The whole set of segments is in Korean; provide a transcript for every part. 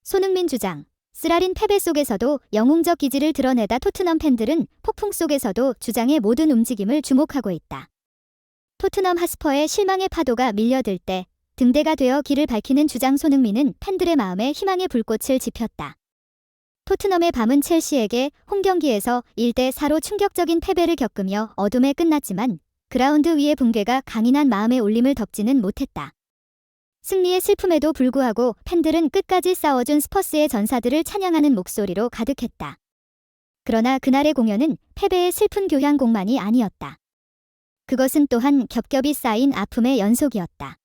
손흥민 주장. 쓰라린 패배 속에서도 영웅적 기질을 드러내다 토트넘 팬들은 폭풍 속에서도 주장의 모든 움직임을 주목하고 있다. 토트넘 핫스퍼의 실망의 파도가 밀려들 때 등대가 되어 길을 밝히는 주장 손흥민은 팬들의 마음에 희망의 불꽃을 지폈다. 토트넘의 밤은 첼시에게 홈경기에서 1대4로 충격적인 패배를 겪으며 어둠에 끝났지만 그라운드 위의 붕괴가 강인한 마음의 울림을 덮지는 못했다. 승리의 슬픔에도 불구하고 팬들은 끝까지 싸워준 스퍼스의 전사들을 찬양하는 목소리로 가득했다. 그러나 그날의 공연은 패배의 슬픈 교향곡만이 아니었다. 그것은 또한 겹겹이 쌓인 아픔의 연속이었다.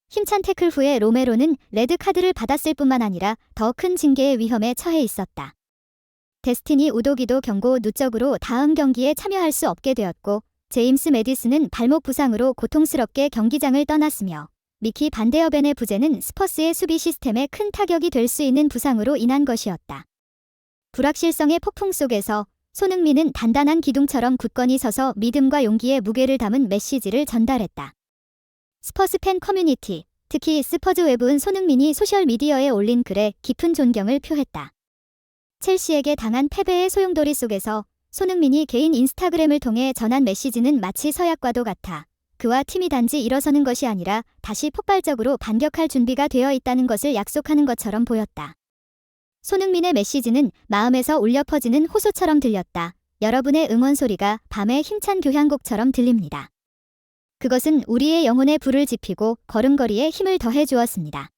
힘찬 태클 후에 로메로는 레드카드를 받았을 뿐만 아니라 더 큰 징계의 위험에 처해 있었다. 데스티니 우도기도 경고 누적으로 다음 경기에 참여할 수 없게 되었고 제임스 매디슨은 발목 부상으로 고통스럽게 경기장을 떠났으며 미키 반데어벤의 부재는 스퍼스의 수비 시스템에 큰 타격이 될 수 있는 부상으로 인한 것이었다. 불확실성의 폭풍 속에서 손흥민은 단단한 기둥처럼 굳건히 서서 믿음과 용기의 무게를 담은 메시지를 전달했다. 스퍼스 팬 커뮤니티, 특히 스퍼즈 웨브는 손흥민이 소셜미디어에 올린 글에 깊은 존경을 표했다. 첼시에게 당한 패배의 소용돌이 속에서 손흥민이 개인 인스타그램을 통해 전한 메시지는 마치 서약과도 같아 그와 팀이 단지 일어서는 것이 아니라 다시 폭발적으로 반격할 준비가 되어 있다는 것을 약속하는 것처럼 보였다. 손흥민의 메시지는 마음에서 울려 퍼지는 호소처럼 들렸다. 여러분의 응원 소리가 밤의 힘찬 교향곡처럼 들립니다. 그것은 우리의 영혼에 불을 지피고 걸음걸이에 힘을 더해 주었습니다.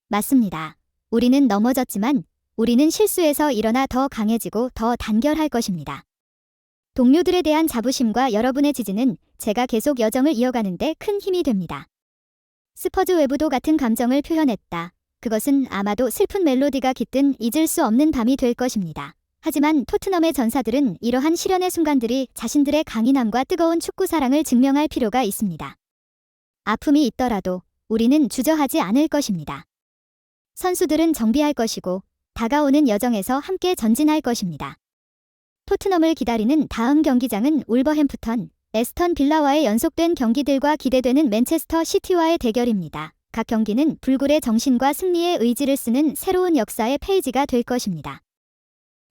맞습니다. 우리는 넘어졌지만 우리는 실수에서 일어나 더 강해지고 더 단결할 것입니다. 동료들에 대한 자부심과 여러분의 지지는 제가 계속 여정을 이어가는데 큰 힘이 됩니다. 스퍼즈 웨브도 같은 감정을 표현했다. 그것은 아마도 슬픈 멜로디가 깃든 잊을 수 없는 밤이 될 것입니다. 하지만 토트넘의 전사들은 이러한 시련의 순간들이 자신들의 강인함과 뜨거운 축구 사랑을 증명할 필요가 있습니다. 아픔이 있더라도 우리는 주저하지 않을 것입니다. 선수들은 정비할 것이고 다가오는 여정에서 함께 전진할 것입니다. 토트넘을 기다리는 다음 경기장은 울버햄프턴, 에스턴 빌라와의 연속된 경기들과 기대되는 맨체스터 시티와의 대결입니다. 각 경기는 불굴의 정신과 승리의 의지를 쓰는 새로운 역사의 페이지가 될 것입니다.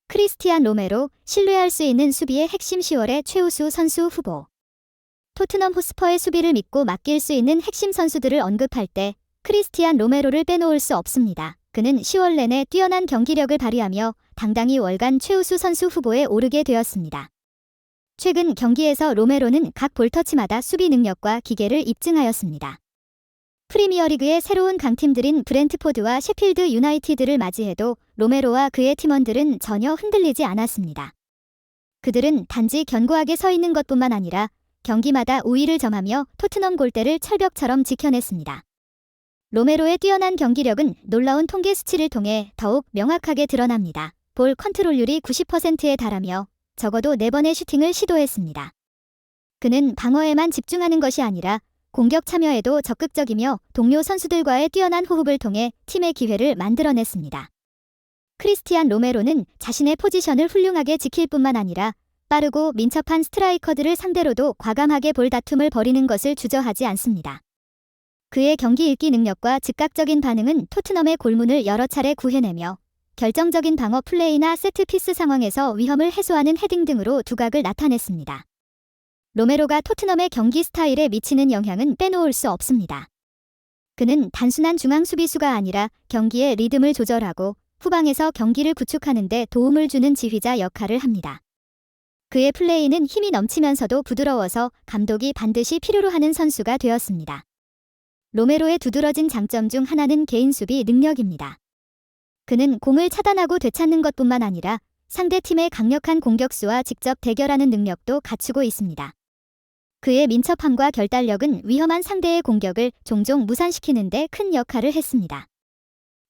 크리스티안 로메로, 신뢰할 수 있는 수비의 핵심 10월의 최우수 선수 후보. 토트넘 호스퍼의 수비를 믿고 맡길 수 있는 핵심 선수들을 언급할 때 크리스티안 로메로를 빼놓을 수 없습니다. 그는 10월 내내 뛰어난 경기력을 발휘하며 당당히 월간 최우수 선수 후보에 오르게 되었습니다. 최근 경기에서 로메로는 각 볼터치마다 수비 능력과 기계를 입증하였습니다. 프리미어리그의 새로운 강팀들인 브렌트포드와 셰필드 유나이티드를 맞이해도 로메로와 그의 팀원들은 전혀 흔들리지 않았습니다. 그들은 단지 견고하게 서 있는 것뿐만 아니라 경기마다 우위를 점하며 토트넘 골대를 철벽처럼 지켜냈습니다. 로메로의 뛰어난 경기력은 놀라운 통계 수치를 통해 더욱 명확하게 드러납니다. 볼 컨트롤률이 90%에 달하며 적어도 4번의 슈팅을 시도했습니다. 그는 방어에만 집중하는 것이 아니라 공격 참여에도 적극적이며 동료 선수들과의 뛰어난 호흡을 통해 팀의 기회를 만들어냈습니다. 크리스티안 로메로는 자신의 포지션을 훌륭하게 지킬 뿐만 아니라 빠르고 민첩한 스트라이커들을 상대로도 과감하게 볼 다툼을 벌이는 것을 주저하지 않습니다. 그의 경기 읽기 능력과 즉각적인 반응은 토트넘의 골문을 여러 차례 구해내며 결정적인 방어 플레이나 세트피스 상황에서 위험을 해소하는 헤딩 등으로 두각을 나타냈습니다. 로메로가 토트넘의 경기 스타일에 미치는 영향은 빼놓을 수 없습니다. 그는 단순한 중앙 수비수가 아니라 경기의 리듬을 조절하고 후방에서 경기를 구축하는 데 도움을 주는 지휘자 역할을 합니다. 그의 플레이는 힘이 넘치면서도 부드러워서 감독이 반드시 필요로 하는 선수가 되었습니다. 로메로의 두드러진 장점 중 하나는 개인 수비 능력입니다. 그는 공을 차단하고 되찾는 것뿐만 아니라 상대 팀의 강력한 공격수와 직접 대결하는 능력도 갖추고 있습니다. 그의 민첩함과 결단력은 위험한 상대의 공격을 종종 무산시키는 데 큰 역할을 했습니다.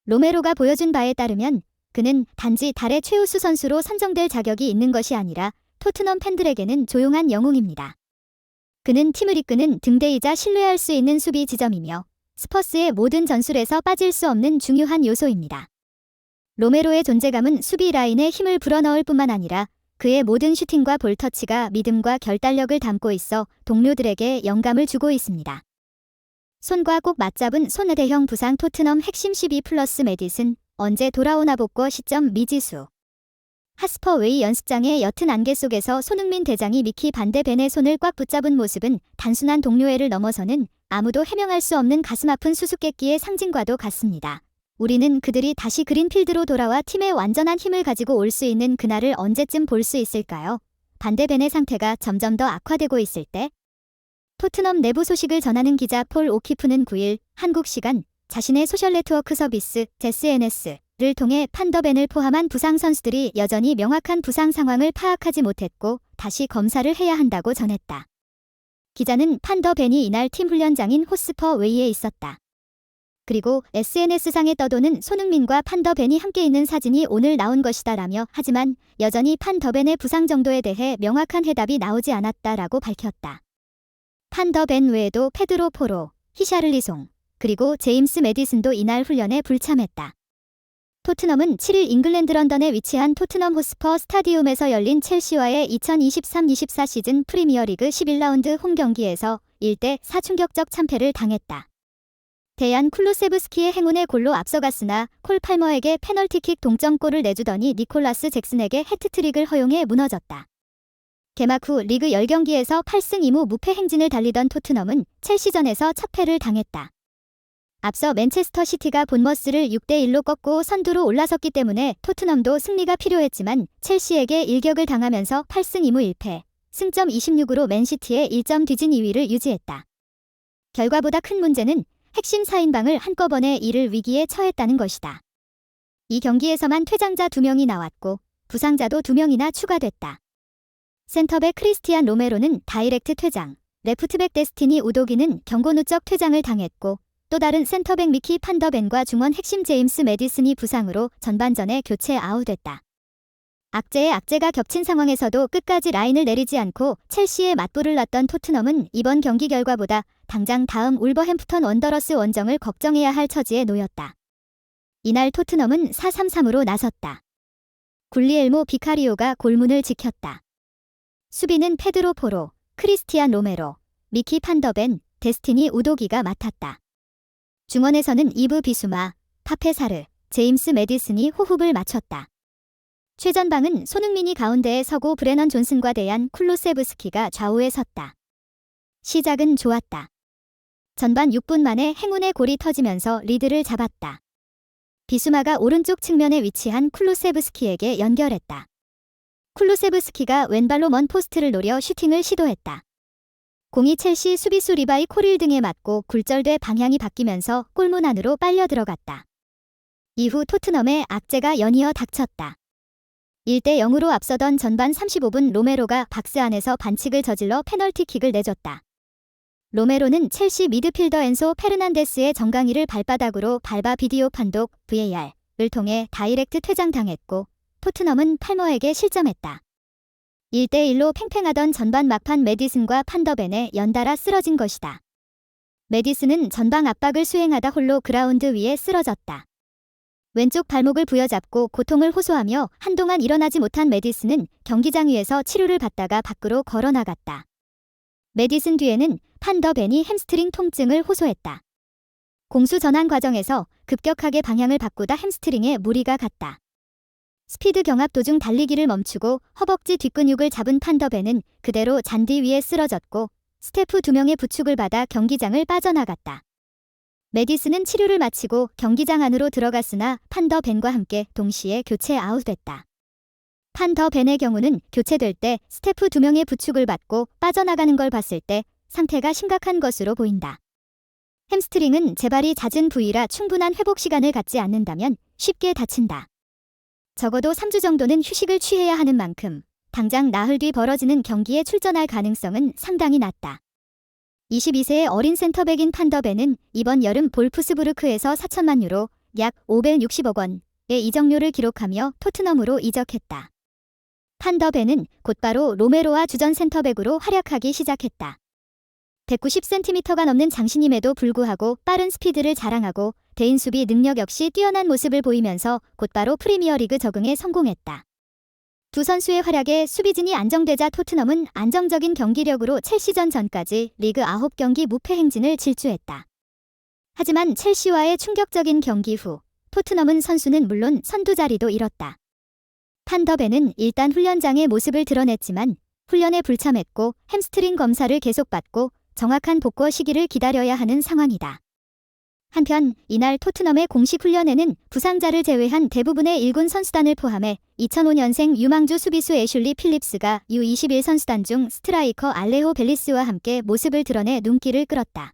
로메로가 보여준 바에 따르면 그는 단지 달의 최우수 선수로 선정될 자격이 있는 것이 아니라 토트넘 팬들에게는 조용한 영웅입니다. 그는 팀을 이끄는 등대이자 신뢰할 수 있는 수비 지점이며 스퍼스의 모든 전술에서 빠질 수 없는 중요한 요소입니다. 로메로의 존재감은 수비 라인에 힘을 불어넣을 뿐만 아니라 그의 모든 슈팅과 볼터치가 믿음과 결단력을 담고 있어 동료들에게 영감을 주고 있습니다. 손과 꼭 맞잡은 손의 대형 부상 토트넘 핵심 12+ 매디슨, 언제 돌아오나 복고 시점 미지수. 하스퍼웨이 연습장의 옅은 안개 속에서 손흥민 대장이 미키 반데 벤의 손을 꽉 붙잡은 모습은 단순한 동료애를 넘어서는 아무도 해명할 수 없는 가슴 아픈 수수께끼의 상징과도 같습니다. 우리는 그들이 다시 그린필드로 돌아와 팀의 완전한 힘을 가지고 올 수 있는 그날을 언제쯤 볼 수 있을까요? 반데 벤의 상태가 점점 더 악화되고 있을 때 토트넘 내부 소식을 전하는 기자 폴 오키프는 9일 한국 시간 자신의 소셜 네트워크 서비스 SNS를 통해 판더 벤을 포함한 부상 선수들이 여전히 명확한 부상 상황을 파악하지 못했고 다시 검사를 해야 한다고 전했다. 기자는 판더 벤이 이날 팀 훈련장인 호스퍼 웨이에 있었다. 그리고 SNS상에 떠도는 손흥민과 판더 벤이 함께 있는 사진이 오늘 나온 것이다라며 하지만 여전히 판더 벤의 부상 정도에 대해 명확한 해답이 나오지 않았다라고 밝혔다. 판더 벤 외에도 페드로 포로, 히샤를리송, 그리고 제임스 매디슨도 이날 훈련에 불참했다. 토트넘은 7일 잉글랜드 런던에 위치한 토트넘 호스퍼 스타디움에서 열린 첼시와의 2023-24 시즌 프리미어리그 11라운드 홈 경기에서 1대4 충격적 참패를 당했다. 대안 쿨루세브스키의 행운의 골로 앞서갔으나 콜 팔머에게 페널티킥 동점골을 내주더니 니콜라스 잭슨에게 해트트릭을 허용해 무너졌다. 개막 후 리그 10경기에서 8승 2무 무패 행진을 달리던 토트넘은 첼시전에서 첫 패를 당했다. 앞서 맨체스터 시티가 본머스를 6대1로 꺾고 선두로 올라섰기 때문에 토트넘도 승리가 필요했지만 첼시에게 일격을 당하면서 8승 2무 1패, 승점 26으로 맨시티에 1점 뒤진 2위를 유지했다. 결과보다 큰 문제는 핵심 4인방을 한꺼번에 이를 위기에 처했다는 것이다. 이 경기에서만 퇴장자 2명이 나왔고 부상자도 2명이나 추가됐다. 센터백 크리스티안 로메로는 다이렉트 퇴장, 레프트백 데스티니 우도기는 경고 누적 퇴장을 당했고 또 다른 센터백 미키 판더 벤과 중원 핵심 제임스 매디슨이 부상으로 전반전에 교체 아웃됐다. 악재에 악재가 겹친 상황에서도 끝까지 라인을 내리지 않고 첼시에 맞불을 놨던 토트넘은 이번 경기 결과보다 당장 다음 울버햄프턴 원더러스 원정을 걱정해야 할 처지에 놓였다. 이날 토트넘은 4-3-3으로 나섰다. 굴리엘모 비카리오가 골문을 지켰다. 수비는 페드로 포로, 크리스티안 로메로, 미키 판더 벤, 데스티니 우도기가 맡았다. 중원에서는 이브 비수마, 파페사르, 제임스 매디슨이 호흡을 맞췄다. 최전방은 손흥민이 가운데에 서고 브레넌 존슨과 대안 쿨루세브스키가 좌우에 섰다. 시작은 좋았다. 전반 6분 만에 행운의 골이 터지면서 리드를 잡았다. 비수마가 오른쪽 측면에 위치한 쿨루세브스키에게 연결했다. 쿨루세브스키가 왼발로 먼 포스트를 노려 슈팅을 시도했다. 공이 첼시 수비수 리바이 코릴 등에 맞고 굴절돼 방향이 바뀌면서 골문 안으로 빨려 들어갔다. 이후 토트넘의 악재가 연이어 닥쳤다. 1대0으로 앞서던 전반 35분 로메로가 박스 안에서 반칙을 저질러 페널티킥을 내줬다. 로메로는 첼시 미드필더 엔소 페르난데스의 정강이를 발바닥으로 밟아 비디오 판독 VAR을 통해 다이렉트 퇴장당했고 토트넘은 팔머에게 실점했다. 1대1로 팽팽하던 전반 막판 매디슨과 판더벤에 연달아 쓰러진 것이다. 매디슨은 전방 압박을 수행하다 홀로 그라운드 위에 쓰러졌다. 왼쪽 발목을 부여잡고 고통을 호소하며 한동안 일어나지 못한 매디슨은 경기장 위에서 치료를 받다가 밖으로 걸어나갔다. 매디슨 뒤에는 판더벤이 햄스트링 통증을 호소했다. 공수 전환 과정에서 급격하게 방향을 바꾸다 햄스트링에 무리가 갔다. 스피드 경합 도중 달리기를 멈추고 허벅지 뒷근육을 잡은 판더벤은 그대로 잔디 위에 쓰러졌고 스태프 2명의 부축을 받아 경기장을 빠져나갔다. 매디슨은 치료를 마치고 경기장 안으로 들어갔으나 판더벤과 함께 동시에 교체 아웃됐다. 판더벤의 경우는 교체될 때 스태프 2명의 부축을 받고 빠져나가는 걸 봤을 때 상태가 심각한 것으로 보인다. 햄스트링은 재발이 잦은 부위라 충분한 회복 시간을 갖지 않는다면 쉽게 다친다. 적어도 3주 정도는 휴식을 취해야 하는 만큼 당장 나흘 뒤 벌어지는 경기에 출전할 가능성은 상당히 낮다. 22세의 어린 센터백인 판더벤은 이번 여름 볼프스부르크에서 4천만 유로, 약 560억 원의 이적료를 기록하며 토트넘으로 이적했다. 판더벤은 곧바로 로메로와 주전 센터백으로 활약하기 시작했다. 190cm가 넘는 장신임에도 불구하고 빠른 스피드를 자랑하고 대인 수비 능력 역시 뛰어난 모습을 보이면서 곧바로 프리미어리그 적응에 성공했다. 두 선수의 활약에 수비진이 안정되자 토트넘은 안정적인 경기력으로 첼시전 전까지 리그 9경기 무패 행진을 질주했다. 하지만 첼시와의 충격적인 경기 후 토트넘은 선수는 물론 선두 자리도 잃었다. 판더벤은 일단 훈련장의 모습을 드러냈지만 훈련에 불참했고 햄스트링 검사를 계속 받고 정확한 복구 시기를 기다려야 하는 상황이다. 한편 이날 토트넘의 공식 훈련에는 부상자를 제외한 대부분의 1군 선수단을 포함해 2005년생 유망주 수비수 애슐리 필립스가 U21 선수단 중 스트라이커 알레호 벨리스와 함께 모습을 드러내 눈길을 끌었다.